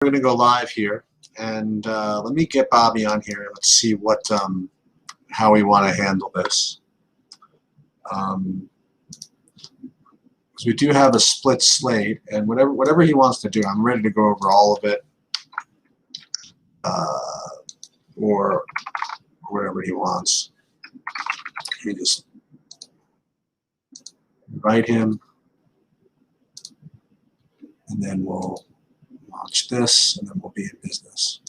We're going to go live here, and let me get Bobby on here. Let's see what how we want to handle this. Because we do have a split slate, and whatever he wants to do, I'm ready to go over all of it, or whatever he wants. Let me just invite him, and then we'll launch this, and then we'll be in business.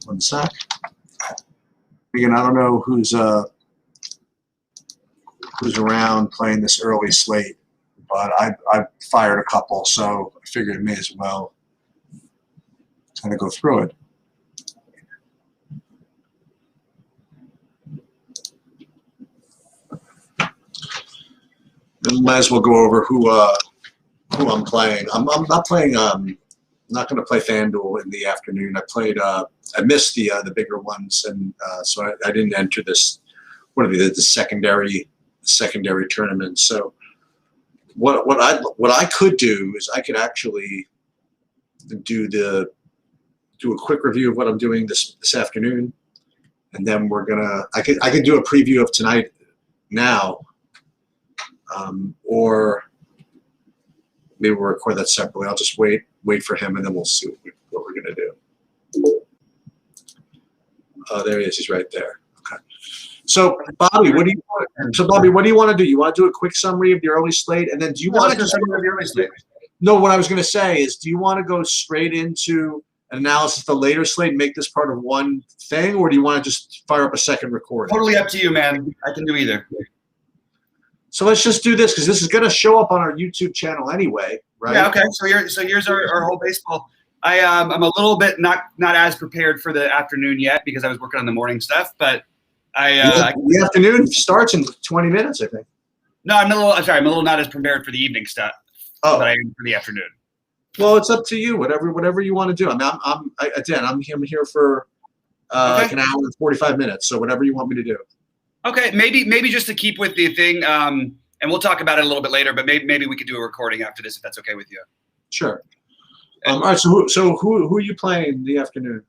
One sec. Again, I don't know who's around playing this early slate, but I fired a couple, so I figured I may as well kind of go through it. And might as well go over who I'm playing. I'm not playing. I'm not going to play FanDuel in the afternoon. I missed the bigger ones, and so I didn't enter this. What are the secondary tournament? So what I could do is I could actually do a quick review of what I'm doing this afternoon, and then I could do a preview of tonight now. Or maybe we'll record that separately. I'll just wait for him, and then we'll see what we're going to do. Oh, there he is. He's right there. Okay. So, Bobby, what do you want to do? You want to do a quick summary of the early slate, and then do you want to just summary of the early slate? No, what I was going to say is, do you want to go straight into an analysis of the later slate and make this part of one thing, or do you want to just fire up a second recording? Totally up to you, man. I can do either. So let's just do this, because this is going to show up on our YouTube channel anyway, right? Yeah. Okay. So here's our whole baseball. I'm a little bit not as prepared for the afternoon yet because I was working on the morning stuff, but the afternoon starts in 20 minutes, I think. No, I'm a little not as prepared for the evening stuff. Oh, that I am for the afternoon. Well, it's up to you. Whatever you want to do. I mean, I'm here for like an hour and 45 minutes. So whatever you want me to do. Okay, maybe just to keep with the thing, and we'll talk about it a little bit later. But maybe we could do a recording after this if that's okay with you. Sure. All right. So who are you playing in the afternoon?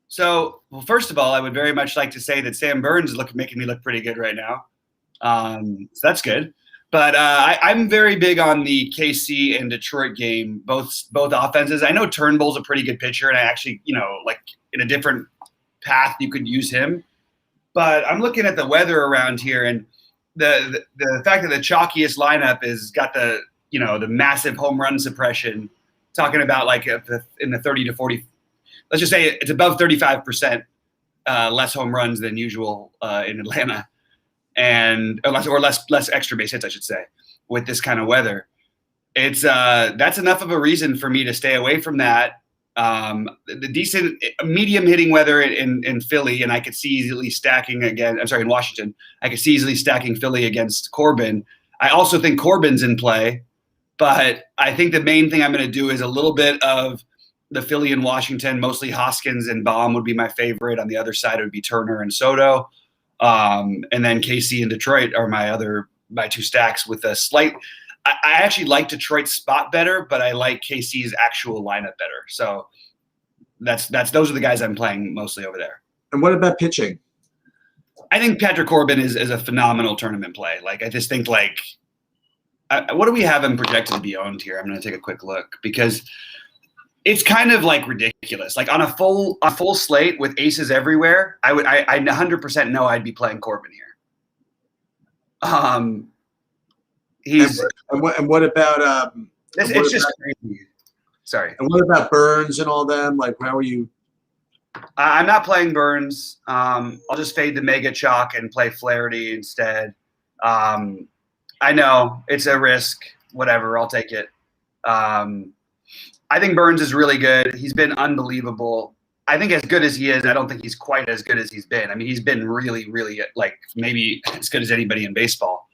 So, well, first of all, I would very much like to say that Sam Burns is making me look pretty good right now. So that's good. But I'm very big on the KC and Detroit game, both offenses. I know Turnbull's a pretty good pitcher, and I actually, like in a different path, you could use him. But I'm looking at the weather around here, and the fact that the chalkiest lineup is got the massive home run suppression, talking about like in the 30 to 40, let's just say it's above 35% less home runs than usual in Atlanta, and less extra base hits, I should say, with this kind of weather. It's that's enough of a reason for me to stay away from that. The decent medium hitting weather in Philly, and I could see easily stacking again. I'm sorry, in Washington, I could see easily stacking Philly against Corbin. I also think Corbin's in play, but I think the main thing I'm going to do is a little bit of the Philly and Washington. Mostly Hoskins and Baum would be my favorite. On the other side, it would be Turner and Soto, and then KC and Detroit are my two stacks with a slight. I actually like Detroit's spot better, but I like KC's actual lineup better. So those are the guys I'm playing mostly over there. And what about pitching? I think Patrick Corbin is a phenomenal tournament play. Like, I just think what do we have him projected to be owned here? I'm going to take a quick look because it's kind of like ridiculous. Like on a full slate with aces everywhere, I 100% know I'd be playing Corbin here. And what about it's just crazy. Sorry. And what about Burns and all them? Like, how are you? I'm not playing Burns. I'll just fade the mega chalk and play Flaherty instead. I know it's a risk. Whatever, I'll take it. I think Burns is really good. He's been unbelievable. I think as good as he is, I don't think he's quite as good as he's been. I mean, he's been really, really maybe as good as anybody in baseball.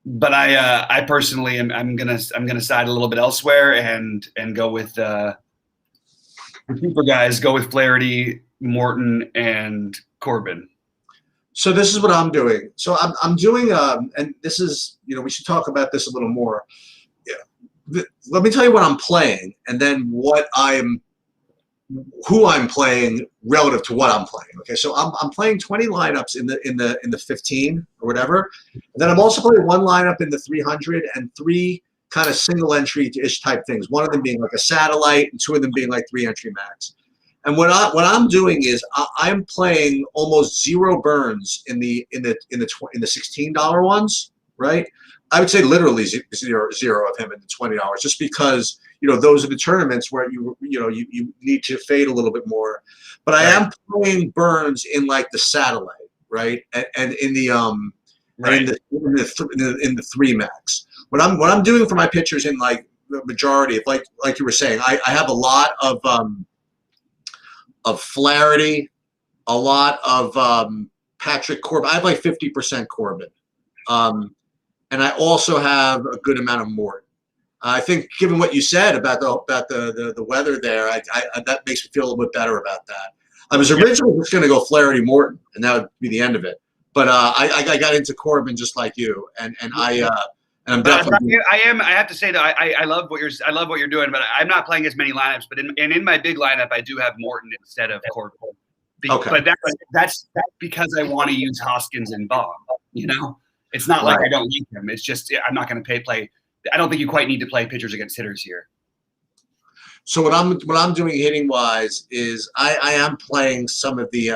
But I personally I'm gonna side a little bit elsewhere and go with the super guys. Go with Flaherty, Morton, and Corbin. So this is what I'm doing. So I'm doing, and this is, we should talk about this a little more. Yeah. Let me tell you what I'm playing, and then who I'm playing relative to what I'm playing. Okay, so I'm playing 20 lineups in the 15 or whatever. And then I'm also playing one lineup in the 300 and three kind of single entry-ish type things. One of them being like a satellite, and two of them being like 3-entry max. And what I'm doing is I'm playing almost zero burns in the $16 ones, right? I would say literally zero of him in the $20, just because those are the tournaments where you need to fade a little bit more. But I am playing burns in like the satellite, right, and in the in the 3 max. What I'm doing for my pitchers in like the majority of like you were saying, I have a lot of Flaherty, a lot of Patrick Corbin. I have like 50% Corbin, and I also have a good amount of Morton. I think, given what you said about the weather there, that makes me feel a little bit better about that. I was originally just going to go Flaherty Morton, and that would be the end of it. But I got into Corbin just like you, and I'm definitely. I have to say that I love what you're doing, but I'm not playing as many lineups. But in my big lineup, I do have Morton instead of Corbin. Okay. But that's because I want to use Hoskins and Baum. It's not like I don't like them. It's just I'm not going to play. I don't think you quite need to play pitchers against hitters here. So what I'm doing hitting wise is I am playing some of the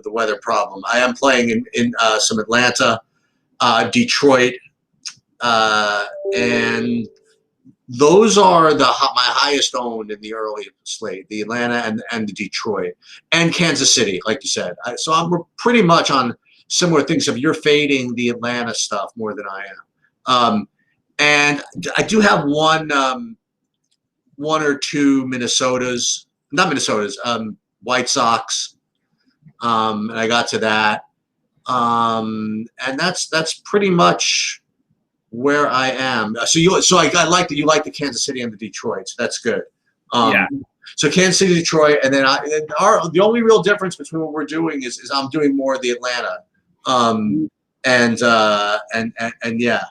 weather problem. I am playing in some Atlanta, Detroit, and those are my highest owned in the early slate. The Atlanta and the Detroit and Kansas City, like you said. So we're pretty much on similar things. If you're fading the Atlanta stuff more than I am. And I do have one or two White Sox, and I got to that, and that's pretty much where I am. So I like that you like the Kansas City and the Detroit. So that's good. So Kansas City, Detroit, and then the only real difference between what we're doing is I'm doing more of the Atlanta, and yeah.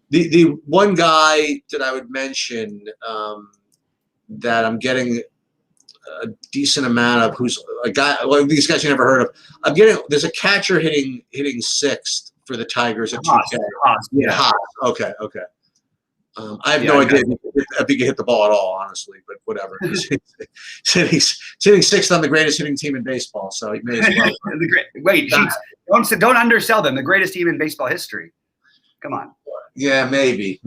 The one guy that I would mention that I'm getting a decent amount of, who's a guy, these guys you never heard of. There's a catcher hitting 6th for the Tigers at 2K. Haas. Okay. I have no idea if he can hit the ball at all, honestly, but whatever. He's hitting 6th on the greatest hitting team in baseball, so he may as well. Don't undersell them. The greatest team in baseball history. Come on. Yeah, maybe.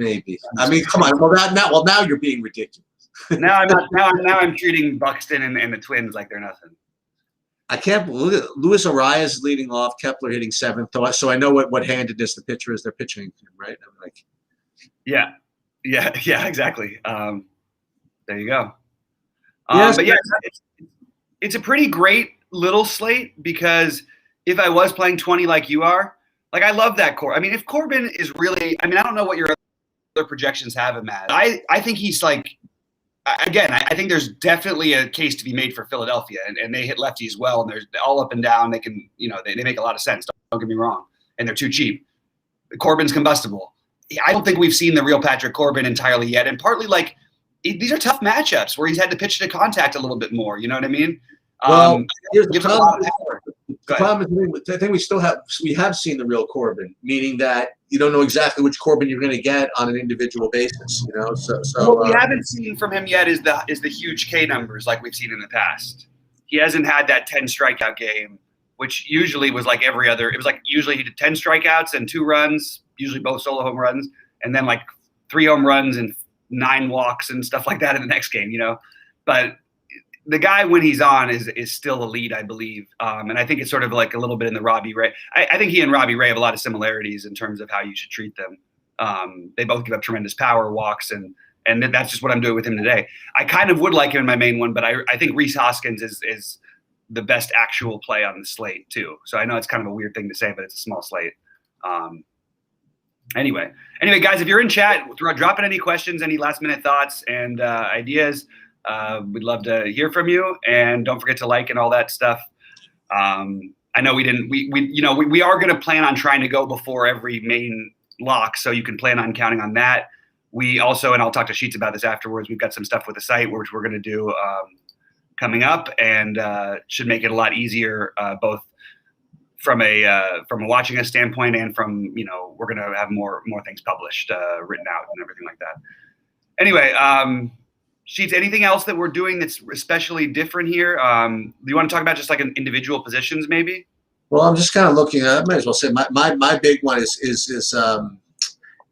I mean, come on. Well, now you're being ridiculous. Now I'm treating Buxton and the Twins like they're nothing. I can't believe Luis Arias is leading off, Kepler hitting 7th, so I know what handedness the pitcher is they're pitching, right? I'm like, yeah, exactly. There you go. Yes, but yeah, it's a pretty great little slate, because if I was playing 20 like you are. Like, I love that core. I mean, if Corbin is really – I mean, I don't know what your other projections have him at. I think he's like – again, I think there's definitely a case to be made for Philadelphia, and they hit lefties well, and they're all up and down. They can – they make a lot of sense. Don't get me wrong. And they're too cheap. Corbin's combustible. I don't think we've seen the real Patrick Corbin entirely yet, and partly, like, these are tough matchups where he's had to pitch to contact a little bit more. You know what I mean? Well, here's the gives a lot of power. The problem is, I think we have seen the real Corbin, meaning that you don't know exactly which Corbin you're going to get on an individual basis. So what we haven't seen from him yet is the huge K numbers like we've seen in the past. He hasn't had that 10 strikeout game, which usually was like every other. It was like usually he did 10 strikeouts and 2 runs, usually both solo home runs, and then like 3 home runs and 9 walks and stuff like that in the next game. But the guy, when he's on, is still elite, I believe. And I think it's sort of like a little bit in the Robbie Ray. I think he and Robbie Ray have a lot of similarities in terms of how you should treat them. They both give up tremendous power, walks, and that's just what I'm doing with him today. I kind of would like him in my main one, but I think Rhys Hoskins is the best actual play on the slate too. So I know it's kind of a weird thing to say, but it's a small slate. Anyway, guys, if you're in chat, drop in any questions, any last minute thoughts and ideas. We'd love to hear from you, and don't forget to like and all that stuff. I know we didn't. We are going to plan on trying to go before every main lock, so you can plan on counting on that. We also, and I'll talk to Sheets about this afterwards. We've got some stuff with the site which we're going to do coming up, and should make it a lot easier, both from a watching a standpoint and from we're going to have more things published, written out, and everything like that. Anyway, Sheets, anything else that we're doing that's especially different here? Do you want to talk about just like an individual positions, maybe? Well, I'm just kind of looking at. I might as well say my big one is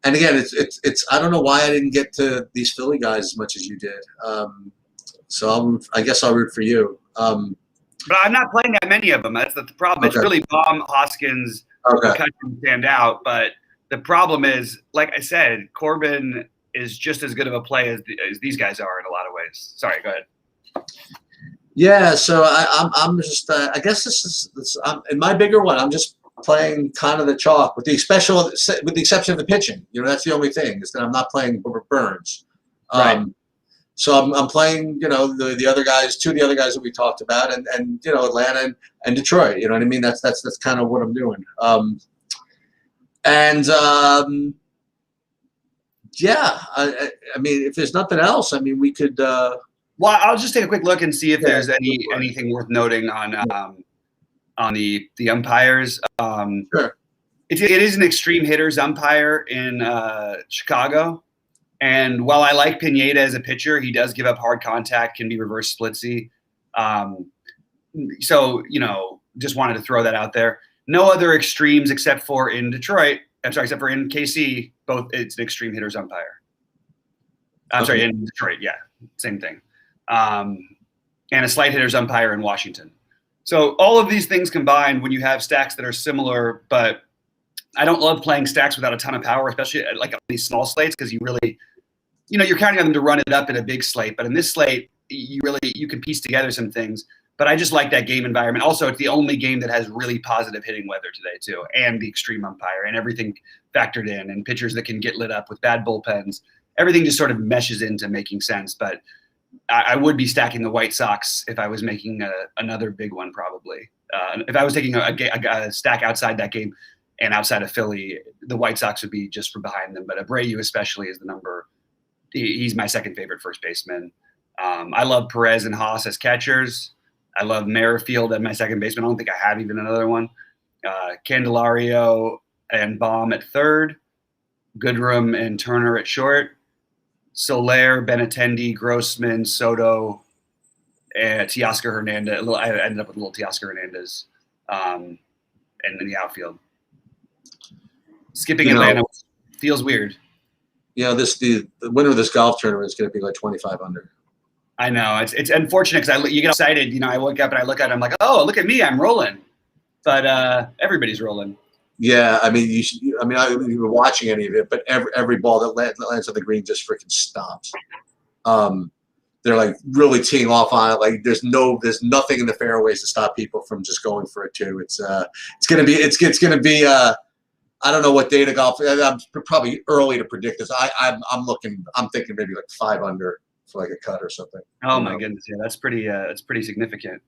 and again, it's I don't know why I didn't get to these Philly guys as much as you did. So I guess I'll root for you. But I'm not playing that many of them. That's the problem. Okay. It's really Baum, Hoskins, McCutcheon stand out. But the problem is, like I said, Corbin is just as good of a play as these guys are in a lot of ways. Sorry, go ahead. Yeah, so I'm just I guess this is in my bigger one. I'm just playing kind of the chalk with the exception of the pitching. That's the only thing is that I'm not playing Burns. Right. So I'm playing the other guys, two of the other guys that we talked about, and Atlanta and Detroit. You know what I mean? That's kind of what I'm doing. Yeah, I mean, if there's nothing else, I mean, we could. Well, I'll just take a quick look and see if there's anything worth noting on the umpires. Sure. It is an extreme hitters umpire in Chicago, and while I like Pineda as a pitcher, he does give up hard contact, can be reverse splitsy. So just wanted to throw that out there. No other extremes except for in Detroit. Except for in KC, both it's an extreme hitters umpire. I'm sorry, in Detroit, yeah, same thing. And a slight hitters umpire in Washington. So all of these things combined, when you have stacks that are similar, but I don't love playing stacks without a ton of power, especially like on these small slates, because you really, you're counting on them to run it up in a big slate. But in this slate, you can piece together some things. But I just like that game environment. Also, it's the only game that has really positive hitting weather today, too, and the extreme umpire and everything factored in, and pitchers that can get lit up with bad bullpens. Everything just sort of meshes into making sense. But I would be stacking the White Sox if I was making another big one, probably. If I was taking a stack outside that game and outside of Philly, the White Sox would be just from behind them. But Abreu especially is the number. He's my second favorite first baseman. I love Perez and Haas as catchers. I love Merrifield at my second baseman. I don't think I have even another one. Candelario and Baum at third. Goodrum and Turner at short. Soler, Benintendi, Grossman, Soto, and Teoscar Hernandez. I ended up with a little Teoscar Hernandez and in the outfield. Skipping Atlanta feels weird. The winner of this golf tournament is going to be like 25 under. I know it's unfortunate because you get excited. I wake up and I look at it. I'm like, oh, look at me, I'm rolling. But everybody's rolling. Yeah, I mean, I haven't been watching any of it, but every ball that lands on the green just freaking stops. They're like really teeing off on it. Like there's nothing in the fairways to stop people from just going for it too. It's gonna be. I don't know what day to golf. I'm probably early to predict this. I'm thinking maybe like 5 under. For like a cut or something. Oh my goodness, yeah, that's pretty significant.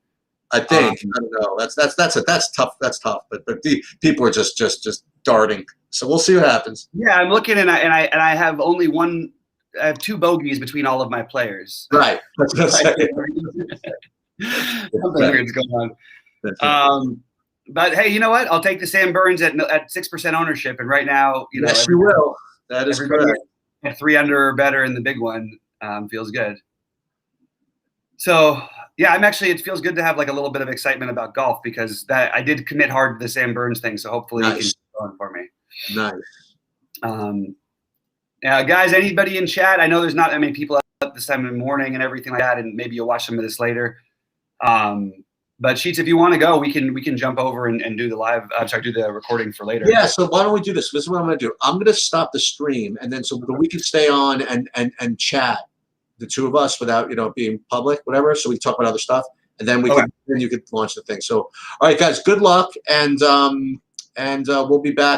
I think I don't know. That's tough. That's tough. But the people are just darting. So we'll see what happens. Yeah, I'm looking and I have only one. I have 2 bogeys between all of my players. Right. Something weird's going on. But hey, you know what? I'll take the Sam Burns at 6% ownership, and right now, yes, you will. That is correct. At 3 under or better in the big one. Feels good. So yeah, it feels good to have like a little bit of excitement about golf because that I did commit hard to the Sam Burns thing. So hopefully you can keep going for me. Nice. Guys, anybody in chat? I know there's not that many people up this time in the morning and everything like that, and maybe you'll watch some of this later. But Sheets, if you want to go, we can jump over and do the live. Do the recording for later. Yeah. So why don't we do this? This is what I'm going to do. I'm going to stop the stream, and then so we can stay on and chat, the two of us, without being public, whatever. So we talk about other stuff, and then then you could launch the thing. So all right, guys, good luck, and we'll be back.